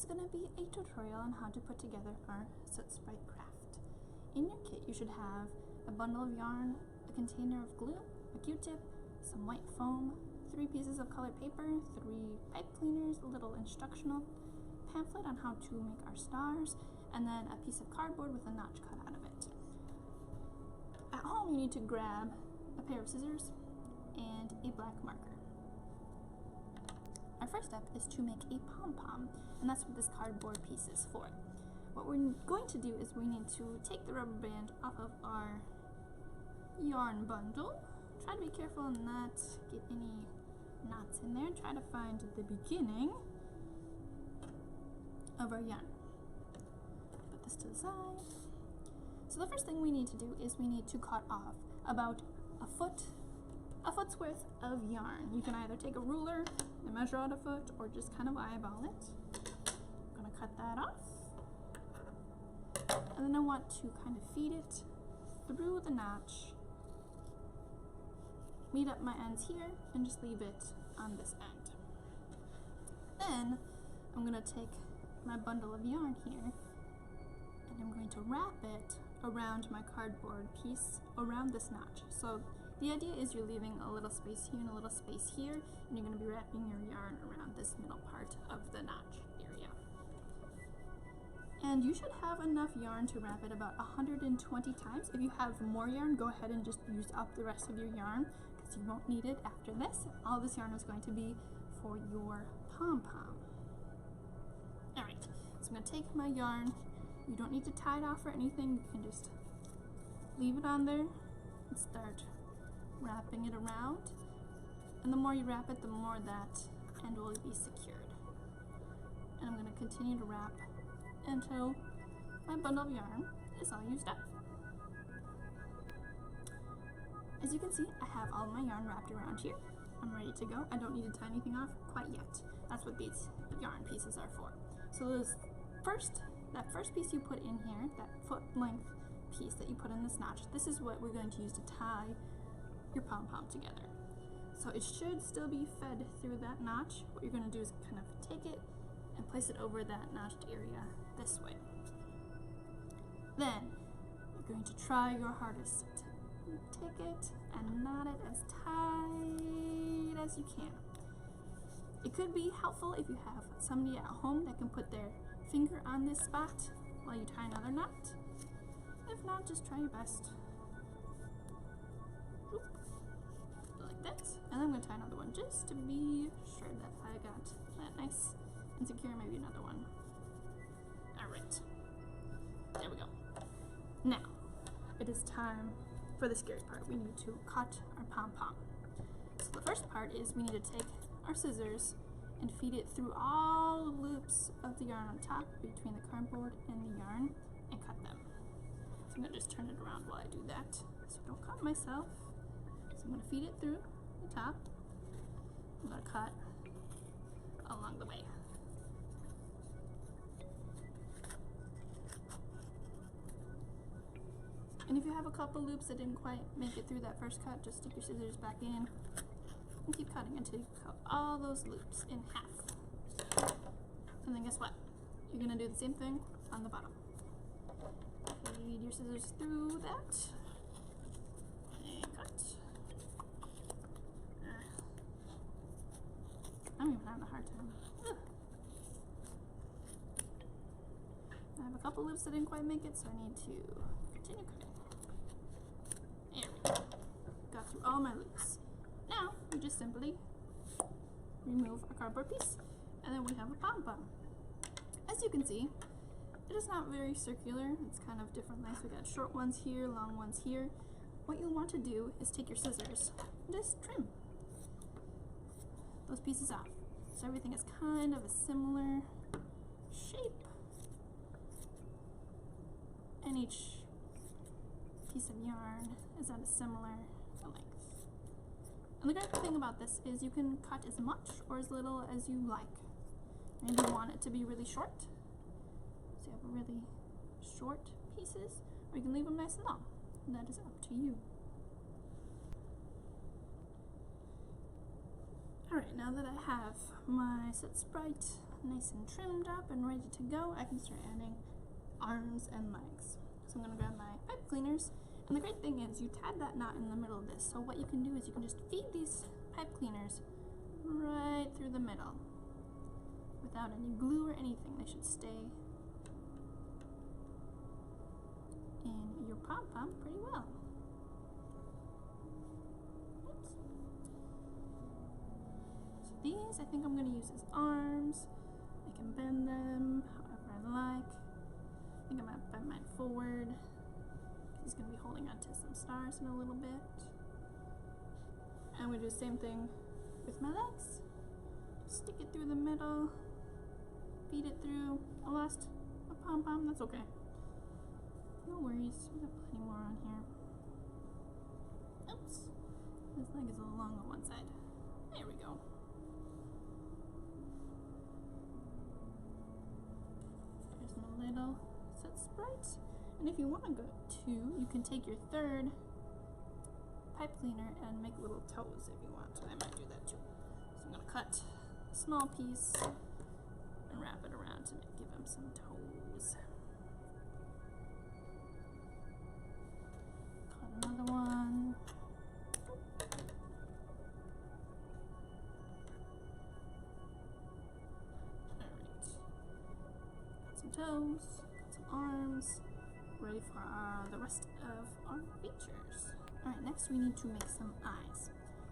is going to be a tutorial on how to put together our Soot Sprite craft. In your kit you should have a bundle of yarn, a container of glue, a Q-tip, some white foam, 3 pieces of colored paper, 3 pipe cleaners, a little instructional pamphlet on how to make our stars, and then a piece of cardboard with a notch cut out of it. At home you need to grab a pair of scissors and a black marker. Our first step is to make a pom-pom, and that's what this cardboard piece is for. What we're going to do is we need to take the rubber band off of our yarn bundle. Try to be careful and not get any knots in there. Try to find the beginning of our yarn. Put this to the side. So the first thing we need to do is we need to cut off about a foot's worth of yarn. You can either take a ruler and measure out a foot or just kind of eyeball it. I'm gonna cut that off. And then I want to kind of feed it through the notch, meet up my ends here, and just leave it on this end. Then I'm gonna take my bundle of yarn here and I'm going to wrap it around my cardboard piece around this notch. So the idea is you're leaving a little space here and a little space here, and you're going to be wrapping your yarn around this middle part of the notch area. And you should have enough yarn to wrap it about 120 times. If you have more yarn, go ahead and just use up the rest of your yarn because you won't need it after this. All this yarn is going to be for your pom-pom. Alright, so I'm going to take my yarn. You don't need to tie it off or anything. You can just leave it on there and start wrapping it around, and the more you wrap it, the more that end will be secured. And I'm going to continue to wrap until my bundle of yarn is all used up. As you can see, I have all my yarn wrapped around here. I'm ready to go. I don't need to tie anything off quite yet. That's what these yarn pieces are for. So that first piece you put in here, that foot length piece that you put in this notch, this is what we're going to use to tie your pom-pom together. So it should still be fed through that notch. What you're going to do is kind of take it and place it over that notched area this way. Then you're going to try your hardest to take it and knot it as tight as you can. It could be helpful if you have somebody at home that can put their finger on this spot while you tie another knot. If not, just try your best. Like this, and then I'm going to tie another one just to be sure that I got that nice and secure. Maybe another one. Alright, there we go. Now it is time for the scary part. We need to cut our pom-pom. So the first part is we need to take our scissors and feed it through all the loops of the yarn on top between the cardboard and the yarn and cut them. So I'm going to just turn it around while I do that so I don't cut myself. So I'm going to feed it through the top. I'm going to cut along the way. And if you have a couple loops that didn't quite make it through that first cut, just stick your scissors back in and keep cutting until you cut all those loops in half. And then guess what? You're going to do the same thing on the bottom. Feed your scissors through that. And cut. I'm even having a hard time. Ugh. I have a couple loops that didn't quite make it, so I need to continue cutting. There we go. Got through all my loops. Now, we just simply remove our cardboard piece, and then we have a pom-pom. As you can see, it is not very circular. It's kind of different lengths. We got short ones here, long ones here. What you'll want to do is take your scissors and just trim those pieces off. So everything is kind of a similar shape. And each piece of yarn is at a similar length. And the great thing about this is you can cut as much or as little as you like. Maybe you want it to be really short, so you have really short pieces, or you can leave them nice and long. And that is up to you. Alright, now that I have my Soot Sprite nice and trimmed up and ready to go, I can start adding arms and legs. So I'm going to grab my pipe cleaners, and the great thing is you tied that knot in the middle of this, so what you can do is you can just feed these pipe cleaners right through the middle without any glue or anything. They should stay in your pom-pom pretty well. Oops. So these I think I'm going to use as arms. I can bend them however I like. I think I might bend mine forward. He's going to be holding onto some stars in a little bit. And I'm going to do the same thing with my legs. Stick it through the middle. Feed it through. I lost a pom-pom. That's okay. No worries. We got plenty more on here. Oops. This leg is a little long on one side. There we go. There's my little Soot Sprite. And if you want to go to, you can take your third pipe cleaner and make little toes if you want. I might do that too. So I'm going to cut a small piece and wrap it around to give him some toes. Cut another one. Alright. Got some toes, got some arms. Ready for the rest of our features. Alright, next we need to make some eyes.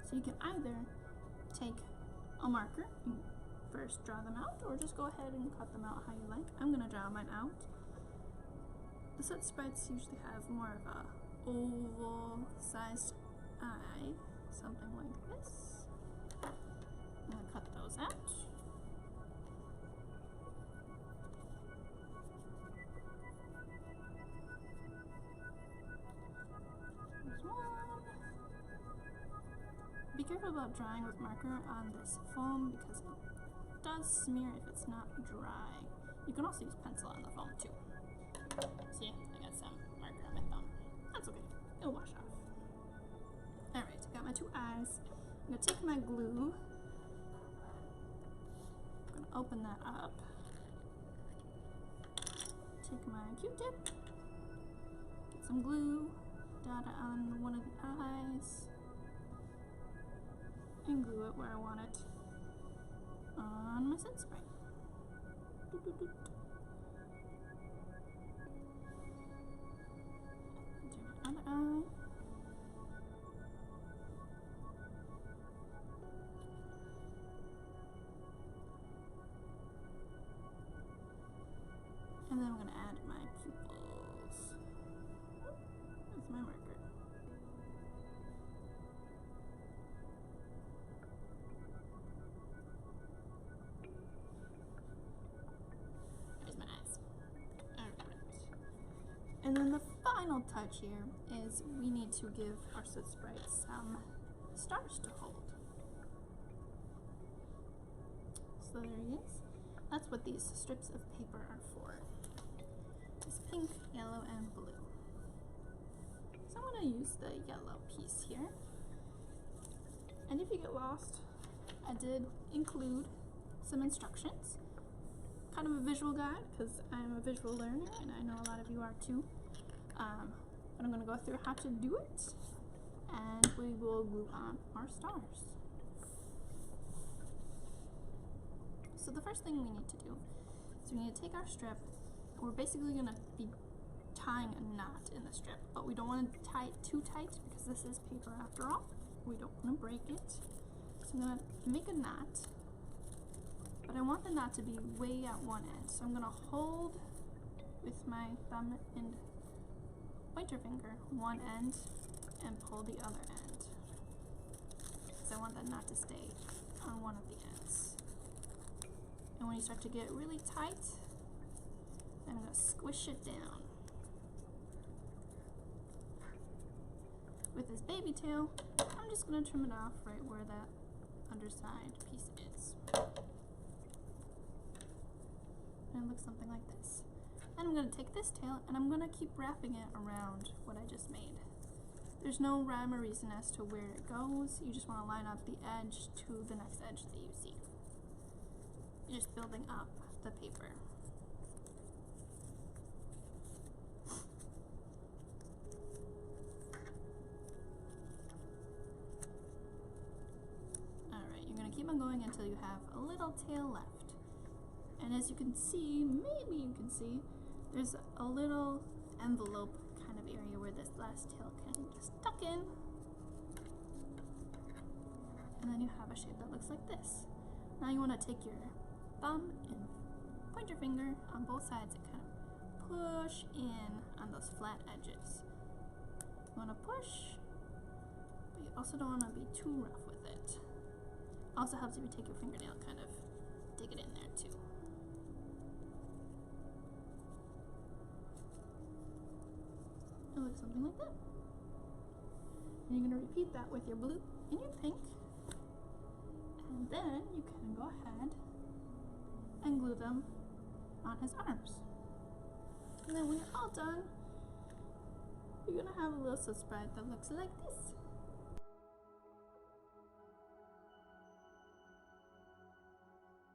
So you can either take a marker and first draw them out, or just go ahead and cut them out how you like. I'm going to draw mine out. The Soot Sprites usually have more of a oval-sized eye, something like this. I'm going to cut those out. Be careful about drawing with marker on this foam because it does smear if it's not dry. You can also use pencil on the foam too. See, I got some marker on my thumb. That's okay, it'll wash off. Alright, I got my two eyes. I'm going to take my glue. I'm going to open that up. Take my Q-tip. Get some glue. Dot it on one of the eyes. And glue it where I want it on my Soot Sprite. Doot, doot, doot. Do my other eye. And then I'm going to add my pupils. That's my marker. And then the final touch here is we need to give our Soot Sprites some stars to hold. So there he is. That's what these strips of paper are for. It's pink, yellow, and blue. So I'm going to use the yellow piece here. And if you get lost, I did include some instructions. Kind of a visual guide because I'm a visual learner and I know a lot of you are too. But I'm going to go through how to do it and we will glue on our stars. So the first thing we need to do is we need to take our strip. We're basically going to be tying a knot in the strip, but we don't want to tie it too tight because this is paper after all. We don't want to break it. So I'm going to make a knot. But I want the knot to be way at one end. So I'm going to hold with my thumb and pointer finger one end and pull the other end. Because I want that knot to stay on one of the ends. And when you start to get really tight, I'm going to squish it down. With this baby tail, I'm just going to trim it off right where that underside piece is. And it looks something like this. And I'm going to take this tail and I'm going to keep wrapping it around what I just made. There's no rhyme or reason as to where it goes. You just want to line up the edge to the next edge that you see. You're just building up the paper. Alright, you're going to keep on going until you have a little tail left. And as you can see, maybe you can see, there's a little envelope kind of area where this last tail can just tuck in. And then you have a shape that looks like this. Now you want to take your thumb and point your finger on both sides and kind of push in on those flat edges. You want to push, but you also don't want to be too rough with it. Also helps if you take your fingernail, kind of dig it in there too. It looks something like that. And you're going to repeat that with your blue and your pink. And then you can go ahead and glue them on his arms. And then when you're all done, you're going to have a little Soot Sprite that looks like this.